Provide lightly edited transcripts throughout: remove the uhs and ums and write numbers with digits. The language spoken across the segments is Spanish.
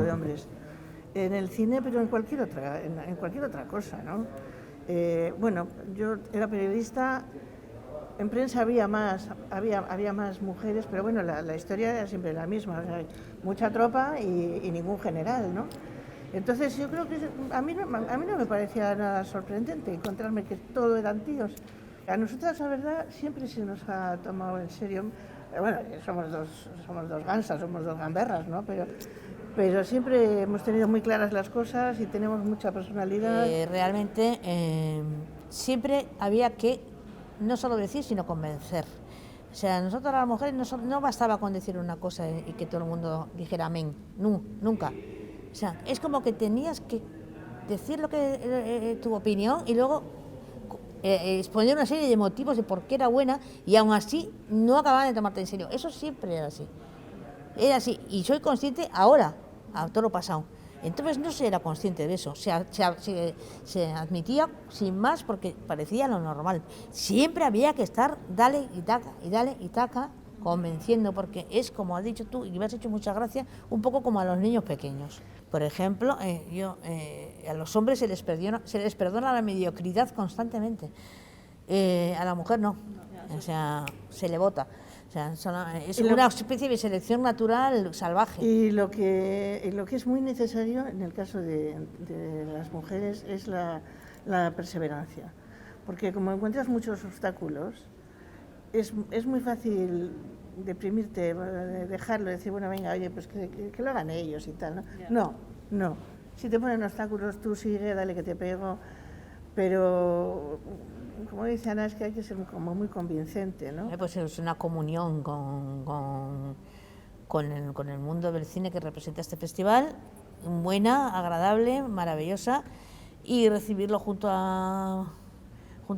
de hombres. En el cine, pero en cualquier otra cosa, ¿no? Bueno, yo era periodista, en prensa había más mujeres, pero bueno, la historia era siempre la misma, o sea, mucha tropa y ningún general, ¿no? Entonces yo creo que a mí no me parecía nada sorprendente encontrarme que todo eran tíos. A nosotras, la verdad, siempre se nos ha tomado en serio. Bueno, somos dos gansas, somos dos gamberras, ¿no? Pero siempre hemos tenido muy claras las cosas y tenemos mucha personalidad. Realmente siempre había que no solo decir, sino convencer. O sea, nosotros las mujeres no bastaba con decir una cosa y que todo el mundo dijera amén, no, nunca. O sea, es como que tenías que decir lo que tu opinión y luego exponer una serie de motivos de por qué era buena y aún así no acababan de tomarte en serio. Eso siempre era así. Era así, y soy consciente ahora, a todo lo pasado. Entonces no se era consciente de eso, se admitía sin más porque parecía lo normal. Siempre había que estar dale y taca, convenciendo, porque es como has dicho tú, y me has hecho mucha gracia, un poco como a los niños pequeños. Por ejemplo, a los hombres se les perdona la mediocridad constantemente, a la mujer no, o sea, se le vota. O sea, es una especie de selección natural salvaje. Y lo que es muy necesario en el caso de las mujeres es la perseverancia. Porque como encuentras muchos obstáculos, es muy fácil deprimirte, dejarlo, decir, bueno, venga, oye, pues que lo hagan ellos y tal, ¿no? No. Si te ponen obstáculos, tú sigue, dale que te pego. Pero, como dice Ana, es que hay que ser como muy convincente, ¿no? Pues es una comunión con el mundo del cine que representa este festival, buena, agradable, maravillosa, y recibirlo junto a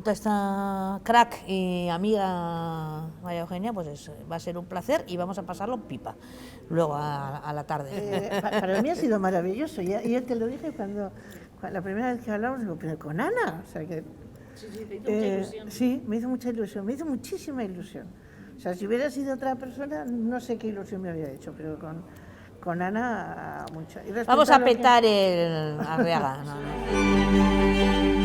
esta crack y amiga María Eugenia, pues va a ser un placer y vamos a pasarlo pipa luego a la tarde. Para mí ha sido maravilloso, y yo te lo dije cuando la primera vez que hablamos, digo, pero con Ana, o sea que... Sí, te hizo mucha ilusión. Sí, me hizo mucha ilusión, me hizo muchísima ilusión. O sea, si hubiera sido otra persona, no sé qué ilusión me había hecho, pero con Ana, mucha. Vamos a petar el Arriaga. No.